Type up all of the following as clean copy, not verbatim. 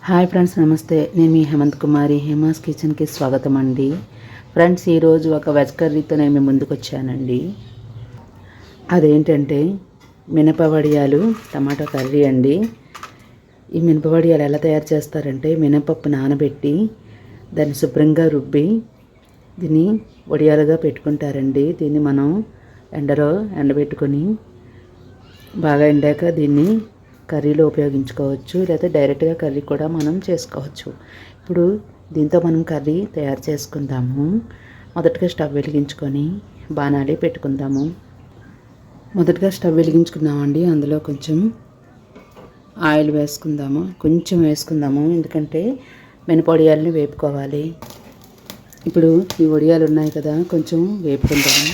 Hi friends, నమస్తే. నేను మీ హేమంత్ కుమారి. హేమాస్ కిచెన్కి స్వాగతం అండి. ఫ్రెండ్స్, ఈరోజు ఒక వెజ్ కర్రీతో నేను మీ ముందుకు వచ్చానండి. అదేంటంటే మినపవడియాలు టమాటా కర్రీ అండి. ఈ మినపవడియాలు ఎలా తయారు చేస్తారంటే, మినపప్పు నానబెట్టి దాన్ని శుభ్రంగా రుబ్బి దీన్ని వడియాలుగా పెట్టుకుంటారండి. దీన్ని మనం ఎండలో ఎండబెట్టుకొని బాగా ఎండాక దీన్ని కర్రీలో ఉపయోగించుకోవచ్చు, లేదా డైరెక్ట్గా కర్రీ కూడా మనం చేసుకోవచ్చు. ఇప్పుడు దీంతో మనం కర్రీ తయారు చేసుకుందాము. మొదటగా స్టవ్ వెలిగించుకొని బాణాలి పెట్టుకుందాము. మొదటగా స్టవ్ వెలిగించుకున్నామండి. అందులో కొంచెం ఆయిల్ వేసుకుందాము. కొంచెం వేసుకుందాము, ఎందుకంటే మినపొడియాలని వేపుకోవాలి. ఇప్పుడు ఈ వడియాలు ఉన్నాయి కదా, కొంచెం వేపుకుందాము.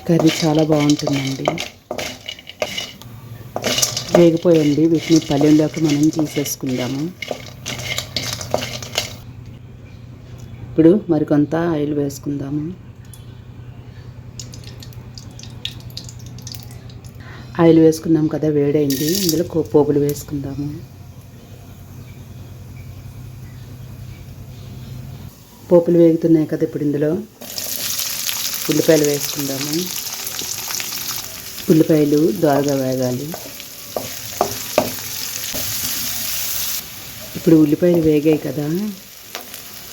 కర్రీ చాలా బాగుంటుందండి. వేగిపోయండి. వీటిని పల్లెల్లోకి మనం తీసేసుకుందాము. ఇప్పుడు మరికొంత ఆయిల్ వేసుకుందాము. ఆయిల్ వేసుకున్నాం కదా, వేడైంది. ఇందులో పోపులు వేసుకుందాము. పోపులు వేగుతున్నాయి కదా, ఇప్పుడు ఇందులో ఉల్లిపాయలు వేసుకుందాము. ఉల్లిపాయలు దోరగా వేగాలి. ఇప్పుడు ఉల్లిపాయలు వేగాయి కదా,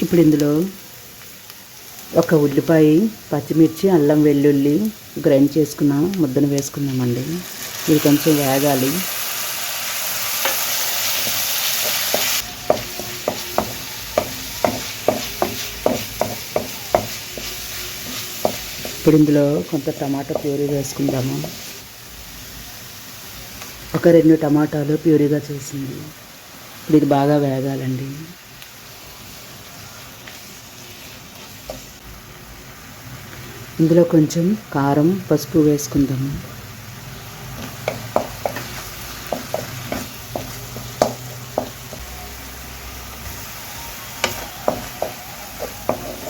ఇప్పుడు ఇందులో ఒక ఉల్లిపాయ, పచ్చిమిర్చి, అల్లం వెల్లుల్లి గ్రైండ్ చేసుకున్న ముద్దను వేసుకుందామండి. ఇది కొంచెం వేగాలి. ఇప్పుడు ఇందులో కొంత టమాటా ప్యూరీ వేసుకుందాము. ఒక 2 టమాటాలు ప్యూరీగా చేసింది. ఇప్పుడు ఇది బాగా వేగాలండి. ఇందులో కొంచెం కారం, పసుపు వేసుకుందాము.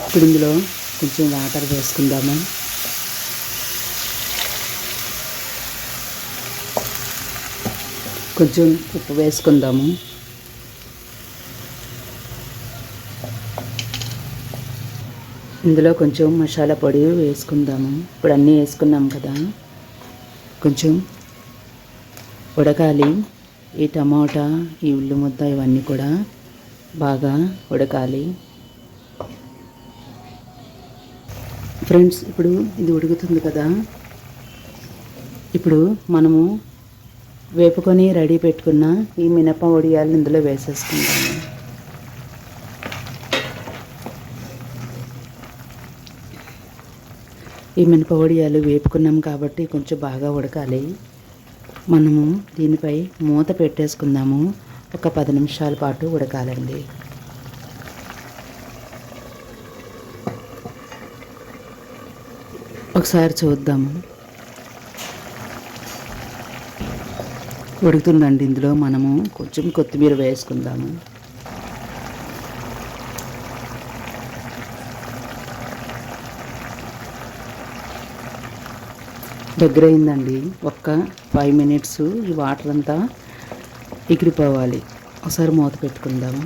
ఇప్పుడు ఇందులో కొంచెం వాటర్ వేసుకుందాము. కొంచెం ఉప్పు వేసుకుందాము. ఇందులో కొంచెం మసాలా పొడి వేసుకుందాము. ఇప్పుడు అన్నీ వేసుకున్నాం కదా, కొంచెం ఉడకాలి. ఈ టమాటా, ఈ ఉల్లి ముద్ద ఇవన్నీ కూడా బాగా ఉడకాలి. ఫ్రెండ్స్, ఇప్పుడు ఇది ఉడుకుతుంది కదా, ఇప్పుడు మనము వేపుకొని రెడీ పెట్టుకున్న ఈ మినప వడియాలను ఇందులో వేసేసుకుంటాము. ఈ మినప వడియాలు వేపుకున్నాం కాబట్టి కొంచెం బాగా ఉడకాలి. మనము దీనిపై మూత పెట్టేసుకుందాము. ఒక 10 నిమిషాల పాటు ఉడకాలండి. ఒకసారి చూద్దాము. ఉడుకుతుందండి. ఇందులో మనము కొంచెం కొత్తిమీర వేసుకుందాము. దగ్గర అయిందండి. ఒక్క 5 మినిట్స్ ఈ వాటర్ అంతా ఎగిరిపోవాలి. ఒకసారి మూత పెట్టుకుందాము.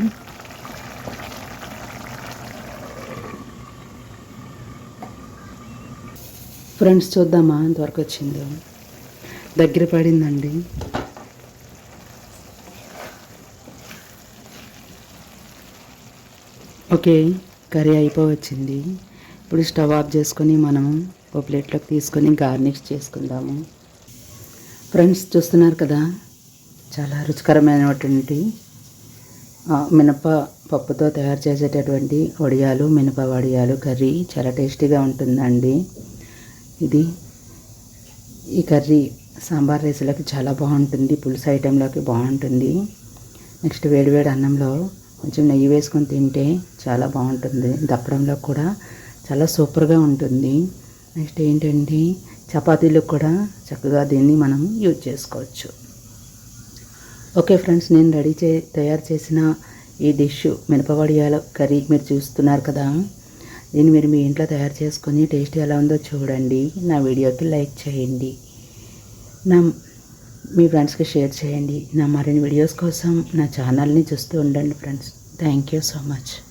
ఫ్రెండ్స్, చూద్దామా ఎంతవరకు వచ్చిందో. దగ్గర పడిందండి. ఓకే, కర్రీ అయిపోవచ్చింది. ఇప్పుడు స్టవ్ ఆఫ్ చేసుకొని మనం ఒక ప్లేట్లోకి తీసుకొని గార్నిష్ చేసుకుందాము. ఫ్రెండ్స్, చూస్తున్నారు కదా, చాలా రుచికరమైనటువంటి మినప పప్పుతో తయారు చేసేటటువంటి వడియాలు, మినప వడియాలు కర్రీ చాలా టేస్టీగా ఉంటుందండి. ఈ కర్రీ సాంబార్ రైస్లోకి చాలా బాగుంటుంది, పులుసు ఐటెంలోకి బాగుంటుంది. నెక్స్ట్ వేడివేడి అన్నంలో కొంచెం నెయ్యి వేసుకొని తింటే చాలా బాగుంటుంది. దప్పడంలో కూడా చాలా సూపర్గా ఉంటుంది. నెక్స్ట్ ఏంటంటే చపాతీలకు కూడా చక్కగా దీన్ని మనం యూజ్ చేసుకోవచ్చు. ఓకే ఫ్రెండ్స్, నేను తయారు చేసిన ఈ డిష్ మినపవడియాల కర్రీ మీరు చూస్తున్నారు కదా. దీన్ని మీరు మీ ఇంట్లో తయారు చేసుకొని టేస్ట్ ఎలా ఉందో చూడండి. నా వీడియోకి లైక్ చేయండి. మీ ఫ్రెండ్స్కి షేర్ చేయండి. నా మరిన్ని వీడియోస్ కోసం నా ఛానల్ని చూస్తూ ఉండండి friends. Thank you so much.